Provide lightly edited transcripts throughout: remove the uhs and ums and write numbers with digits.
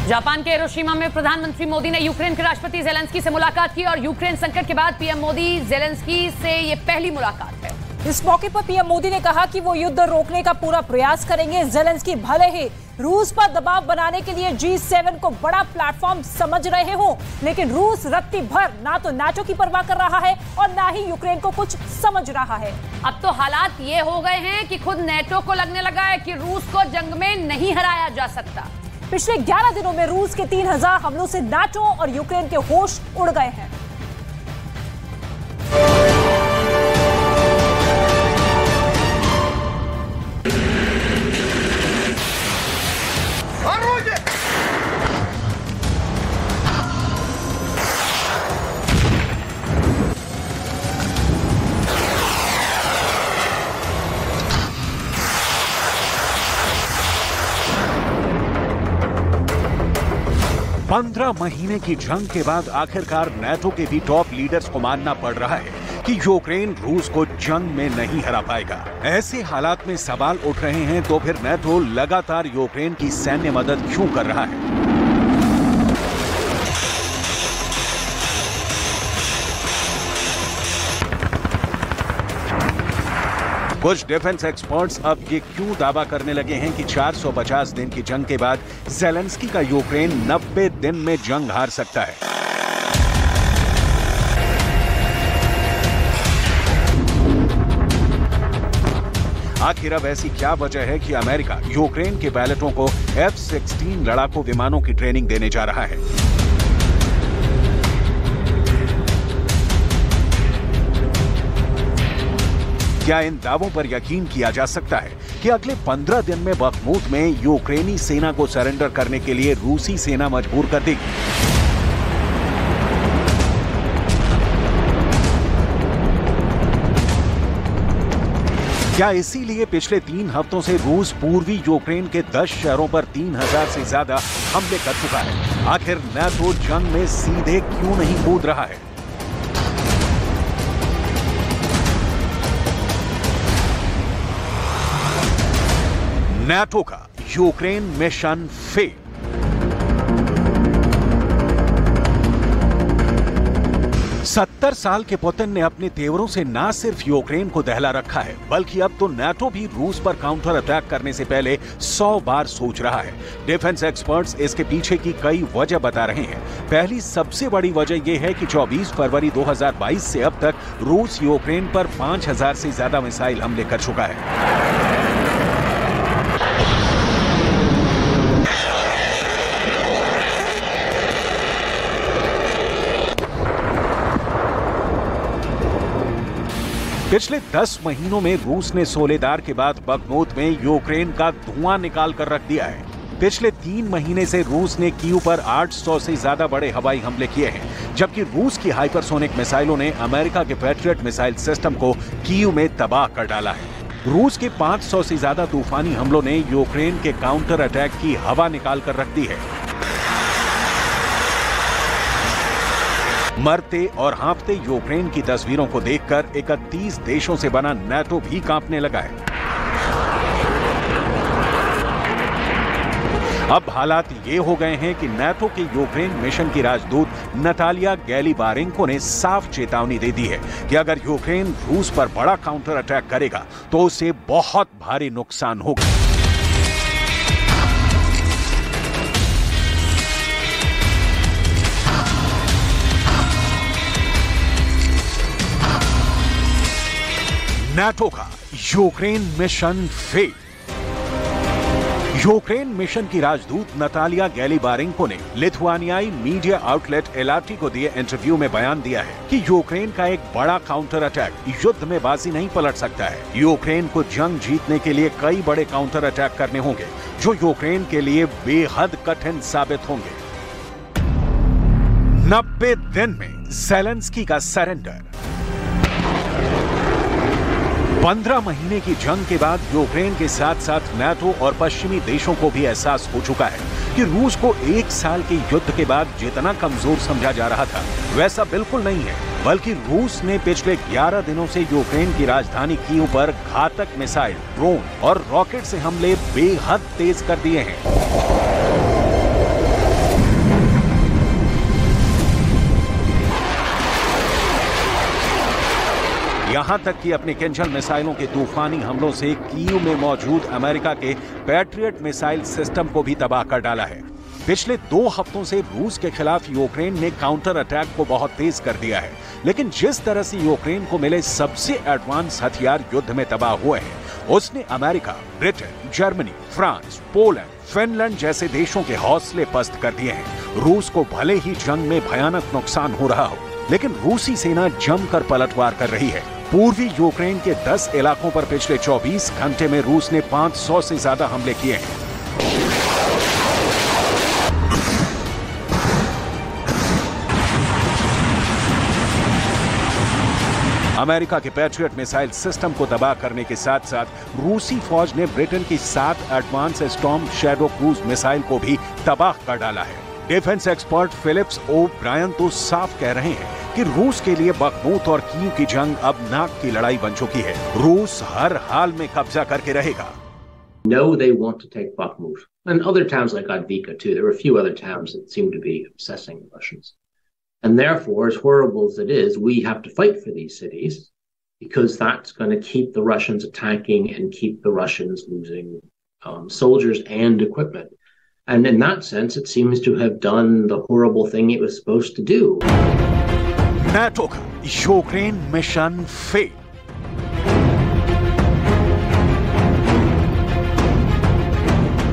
Japan के Hiroshima में प्रधानमंत्री मोदी ने यूक्रेन के राष्ट्रपति ज़ेलेंस्की से मुलाकात की और यूक्रेन संकट के बाद पीएम मोदी ज़ेलेंस्की से ये पहली मुलाकात है। इस मौके पर पीएम मोदी ने कहा कि वो युद्ध रोकने का पूरा प्रयास करेंगे। ज़ेलेंस्की भले ही रूस पर दबाव बनाने के लिए G7 को बड़ा प्लेटफॉर्म समझ रहे हो, लेकिन रूस रत्ती भर ना तो नाटो की परवाह कर रहा है और ना ही यूक्रेन को कुछ समझ रहा है। अब तो हालात ये हो गए हैं कि खुद नेटो को लगने लगा है कि रूस को जंग में नहीं हराया जा सकता। पिछले 11 दिनों में रूस के 3000 हमलों से नाटो और यूक्रेन के होश उड़ गए हैं। पंद्रह महीने की जंग के बाद आखिरकार नाटो के भी टॉप लीडर्स को मानना पड़ रहा है कि यूक्रेन रूस को जंग में नहीं हरा पाएगा। ऐसे हालात में सवाल उठ रहे हैं तो फिर नाटो लगातार यूक्रेन की सैन्य मदद क्यों कर रहा है? कुछ डिफेंस एक्सपर्ट्स अब ये क्यों दावा करने लगे हैं कि 450 दिन की जंग के बाद ज़ेलेंस्की का यूक्रेन 90 दिन में जंग हार सकता है। आखिर अब ऐसी क्या वजह है कि अमेरिका यूक्रेन के पायलटों को F-16 लड़ाकू विमानों की ट्रेनिंग देने जा रहा है? क्या इन दावों पर यकीन किया जा सकता है कि अगले 15 दिन में बखमूत में यूक्रेनी सेना को सरेंडर करने के लिए रूसी सेना मजबूर कर देगी? क्या इसीलिए पिछले 3 हफ्तों से रूस पूर्वी यूक्रेन के 10 शहरों पर 3000 से ज्यादा हमले कर चुका है? आखिर नाटो जंग में सीधे क्यों नहीं कूद रहा है? नाटो का यूक्रेन मिशन फेल। सत्तर साल के पुतिन ने अपने तेवरों से ना सिर्फ यूक्रेन को दहला रखा है, बल्कि अब तो नाटो भी रूस पर काउंटर अटैक करने से पहले 100 बार सोच रहा है। डिफेंस एक्सपर्ट्स इसके पीछे की कई वजह बता रहे हैं। पहली सबसे बड़ी वजह यह है कि 24 फरवरी 2022 से अब तक रूस यूक्रेन पर 5000 से ज्यादा मिसाइल हमले कर चुका है। पिछले 10 महीनों में रूस ने सोलेदार के बाद बखमूत में यूक्रेन का धुआं निकाल कर रख दिया है। पिछले 3 महीने से रूस ने कीव पर 800 से ज्यादा बड़े हवाई हमले किए हैं, जबकि रूस की हाइपरसोनिक मिसाइलों ने अमेरिका के पैट्रियट मिसाइल सिस्टम को कीव में तबाह कर डाला है। रूस के 500 से ज्यादा तूफानी हमलों ने यूक्रेन के काउंटर अटैक की हवा निकाल कर रख दी है। मरते और हाँफते यूक्रेन की तस्वीरों को देखकर 31 देशों से बना नाटो भी कांपने लगा है। अब हालात ये हो गए हैं कि नाटो के यूक्रेन मिशन की राजदूत नतालिया गैलिबारेंको ने साफ चेतावनी दे दी है कि अगर यूक्रेन रूस पर बड़ा काउंटर अटैक करेगा तो उसे बहुत भारी नुकसान होगा। नाटो का Ukraine mission fail. Ukraine mission की राजदूत नतालिया गैलिबारेंको ने लिथुआनियाई मीडिया आउटलेट एलाटी को दिए इंटरव्यू में बयान दिया है कि यूक्रेन का एक बड़ा काउंटर अटैक युद्ध में बाजी नहीं पलट सकता है। यूक्रेन को जंग जीतने के लिए कई बड़े काउंटर अटैक करने होंगे जो यूक्रेन के लिए बेहद कठिन साबित होंगे। 90 दिन में ज़ेलेंस्की का सरेंडर। 15 महीने की जंग के बाद यूक्रेन के साथ साथ नाटो और पश्चिमी देशों को भी एहसास हो चुका है कि रूस को 1 साल के युद्ध के बाद जितना कमजोर समझा जा रहा था वैसा बिल्कुल नहीं है, बल्कि रूस ने पिछले 11 दिनों से यूक्रेन की राजधानी कीव पर घातक मिसाइल, ड्रोन और रॉकेट से हमले बेहद तेज कर दिए हैं। यहां तक कि अपने किंजल मिसाइलों के तूफानी हमलों से कीव में मौजूद अमेरिका के पैट्रियट मिसाइल सिस्टम को भी तबाह कर डाला है। पिछले 2 हफ्तों से रूस के खिलाफ यूक्रेन ने काउंटर अटैक को बहुत तेज कर दिया है, लेकिन जिस तरह से यूक्रेन को मिले सबसे एडवांस हथियार युद्ध में तबाह हुए हैं, उसने America, Britain, Germany, France, Poland, Finland जैसे देशों के हौसले पस्त कर दिए हैं। रूस को भले ही जंग में भयानक नुकसान हो रहा हो, लेकिन रूसी सेना जमकर पलटवार कर रही है। पूर्वी यूक्रेन के 10 इलाकों पर पिछले 24 घंटे में रूस ने 500 से ज्यादा हमले किए हैं। अमेरिका के पैट्रियट मिसाइल सिस्टम को तबाह करने के साथ साथ रूसी फौज ने ब्रिटेन की 7 advance storm shadow cruise missile को भी तबाह कर डाला है। डिफेंस एक्सपर्ट फिलिप्स ओ ब्रायन तो साफ कह रहे हैं कि रूस के लिए बखमूत और कीव की जंग अब नाक की लड़ाई बन चुकी है। रूस हर हाल में कब्जा करके रहेगा। No, they want to take Bakhmut and other towns like Avdiivka too. There are a few other towns that seem to be obsessing the Russians. And therefore, as horrible as it is, we have to fight for these cities because that's going to keep the Russians attacking and keep the Russians losing soldiers and equipment. And in that sense, it seems to have done the horrible thing it was supposed to do. NATO का Ukraine mission fail.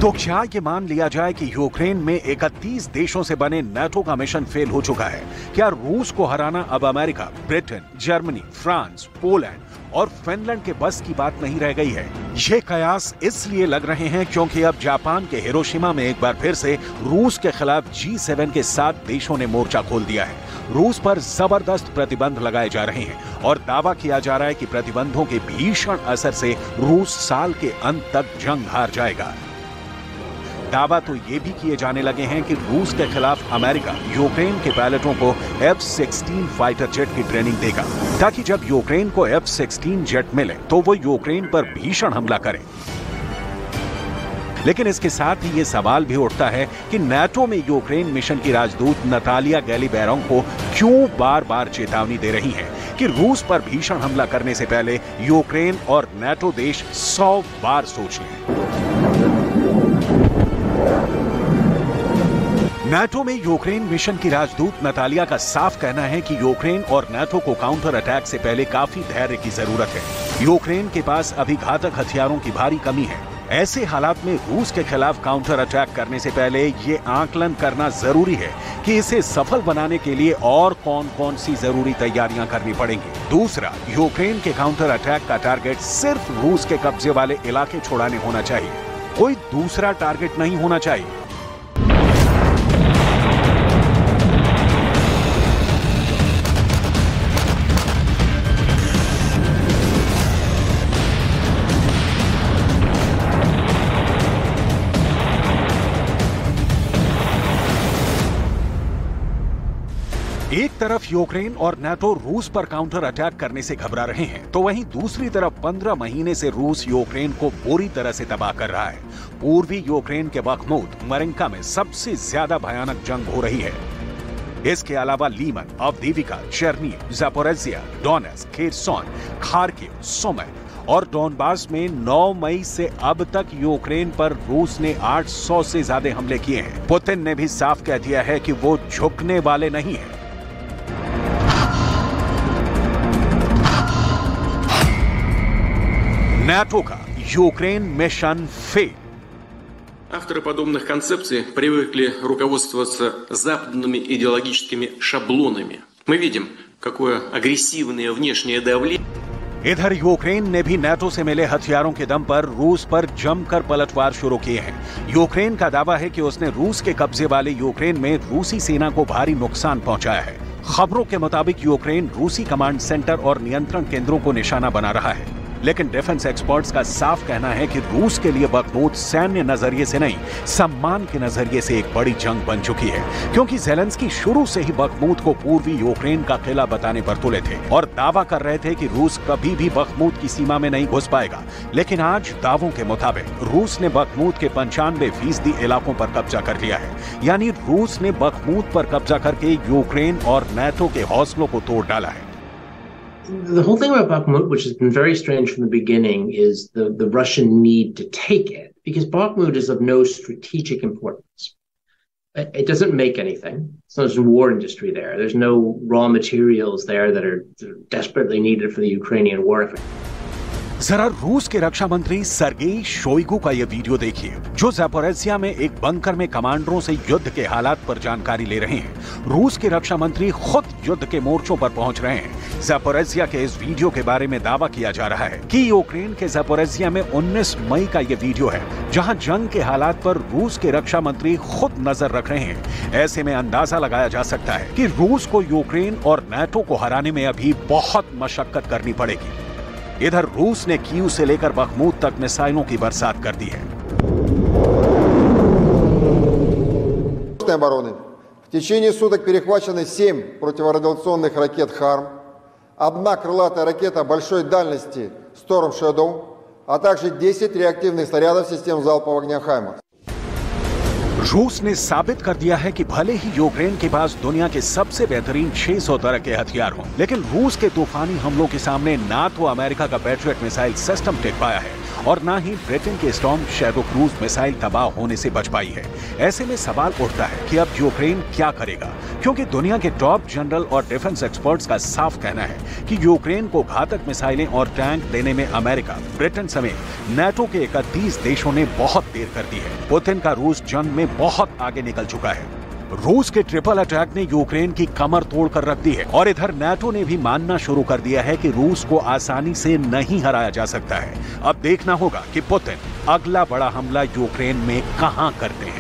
तो क्या ये मान लिया जाए कि Ukraine में 31 देशों से बने नाटो का मिशन फेल हो चुका है? क्या रूस को हराना अब America, Britain, Germany, France, Poland और फिनलैंड के बस की बात नहीं रह गई है? ये कयास इसलिए लग रहे हैं क्योंकि अब जापान के हिरोशिमा में एक बार फिर से रूस के खिलाफ G7 के 7 देशों ने मोर्चा खोल दिया है। रूस पर जबरदस्त प्रतिबंध लगाए जा रहे हैं और दावा किया जा रहा है कि प्रतिबंधों के भीषण असर से रूस साल के अंत तक जंग हार जाएगा। दावा तो ये भी किए जाने लगे हैं कि रूस के खिलाफ अमेरिका यूक्रेन के पायलटों को F-16 फाइटर जेट की ट्रेनिंग देगा, ताकि जब यूक्रेन को F-16 जेट मिले तो वो यूक्रेन पर भीषण हमला करे। लेकिन इसके साथ ही ये सवाल भी उठता है कि नाटो में यूक्रेन मिशन की राजदूत नतालिया गैलीबेरोंग को क्यों बार बार चेतावनी दे रही हैं कि रूस पर भीषण हमला करने से पहले यूक्रेन और नाटो देश 100 बार सोच लें। नाटो में यूक्रेन मिशन की राजदूत नतालिया का साफ कहना है कि यूक्रेन और नाटो को काउंटर अटैक से पहले काफी धैर्य की जरूरत है। यूक्रेन के पास अभी घातक हथियारों की भारी कमी है। ऐसे हालात में रूस के खिलाफ काउंटर अटैक करने से पहले ये आकलन करना जरूरी है कि इसे सफल बनाने के लिए और कौन-कौन सी जरूरी तैयारियां करनी पड़ेंगी। दूसरा, यूक्रेन के काउंटर अटैक का टारगेट सिर्फ रूस के कब्जे वाले इलाके छुड़ाने होना चाहिए, कोई दूसरा टारगेट नहीं होना चाहिए। एक तरफ यूक्रेन और नाटो रूस पर काउंटर अटैक करने से घबरा रहे हैं, तो वहीं दूसरी तरफ 15 महीने से रूस यूक्रेन को बुरी तरह से तबाह कर रहा है। पूर्वी यूक्रेन के बखमूत, मरिंका में सबसे ज्यादा भयानक जंग हो रही है। इसके अलावा Lyman, Avdiivka, Chernihiv, Zaporizhzhia, Donetsk, Kherson, Kharkiv, Sumy और डोनबास में 9 मई से अब तक यूक्रेन पर रूस ने 800 से ज्यादा हमले किए हैं। पुतिन ने भी साफ कह दिया है कि वो झुकने वाले नहीं हैं। НАТО का यूक्रेन मिशन फेल। Авторы подобных концепций привыкли руководствоваться западными идеологическими шаблонами. Мы видим, какое агрессивное внешнее давление. इधर यूक्रेन ने भी नाटो से मिले हथियारों के दम पर रूस पर जमकर पलटवार शुरू किए हैं। यूक्रेन का दावा है कि उसने रूस के कब्जे वाले यूक्रेन में रूसी सेना को भारी नुकसान पहुंचाया है। खबरों के मुताबिक यूक्रेन रूसी कमांड सेंटर और नियंत्रण केंद्रों को निशाना बना रहा है, लेकिन डिफेंस एक्सपर्ट्स का साफ कहना है कि रूस के लिए बखमूत सैन्य नजरिए से नहीं, सम्मान के नजरिए से एक बड़ी जंग बन चुकी है, क्योंकि ज़ेलेंस्की शुरू से ही बखमूत को पूर्वी यूक्रेन का किला बताने पर तुले थे और दावा कर रहे थे कि रूस कभी भी बखमूत की सीमा में नहीं घुस पाएगा। लेकिन आज दावों के मुताबिक रूस ने बखमूत के 95% इलाकों पर कब्जा कर लिया है। यानी रूस ने बखमूत पर कब्जा करके यूक्रेन और नाटो के हौसलों को तोड़ डाला है। the whole thing about Bakhmut, which has been very strange from the beginning, is the Russian need to take it, because Bakhmut is of no strategic importance. It doesn't make anything. So there's no war industry there. There's no raw materials there that are desperately needed for the Ukrainian war effort. जरा रूस के रक्षा मंत्री Sergei Shoigu का यह video देखिए, जो Zaporizhzhia में एक बंकर में कमांडरों से युद्ध के हालात पर जानकारी ले रहे हैं। रूस के रक्षा मंत्री खुद युद्ध के मोर्चों पर पहुंच रहे हैं। ज़ापोरिज़िया के इस वीडियो के बारे में दावा किया जा रहा है कि यूक्रेन के ज़ापोरिज़िया में 19 मई का यह वीडियो है, जहां जंग के हालात पर रूस के रक्षा मंत्री खुद नजर रख रहे हैं। ऐसे में अंदाजा लगाया जा सकता है कि रूस को यूक्रेन और नाटो को हराने में अभी बहुत मशक्कत करनी पड़ेगी। इधर रूस ने कीव से लेकर बखमूत तक मिसाइलों की बरसात कर दी है। обороны. В течение суток перехвачены 7 противорадиационных ракет «Харм», 1 крылатая ракета большой дальности «Storm Shadow», а также 10 реактивных снарядов систем залпового огня «Хаймарс». रूस ने साबित कर दिया है कि भले ही यूक्रेन के पास दुनिया के सबसे बेहतरीन 600 तरह के हथियार हों, लेकिन रूस के तूफानी हमलों के सामने ना तो अमेरिका का पैट्रियट मिसाइल सिस्टम टिक पाया है और ना ही ब्रिटेन के स्टॉर्म शैडो क्रूज मिसाइल तबाह होने से बच पाई है। ऐसे में सवाल उठता है कि अब यूक्रेन क्या करेगा, क्योंकि दुनिया के टॉप जनरल और डिफेंस एक्सपर्ट्स का साफ कहना है कि यूक्रेन को घातक मिसाइलें और टैंक देने में अमेरिका, ब्रिटेन समेत नाटो के 31 देशों ने बहुत देर कर दी है। पुतिन का रूस जंग में बहुत आगे निकल चुका है। रूस के ट्रिपल अटैक ने यूक्रेन की कमर तोड़ कर रख दी है और इधर नाटो ने भी मानना शुरू कर दिया है कि रूस को आसानी से नहीं हराया जा सकता है। अब देखना होगा कि पुतिन अगला बड़ा हमला यूक्रेन में कहां करते हैं।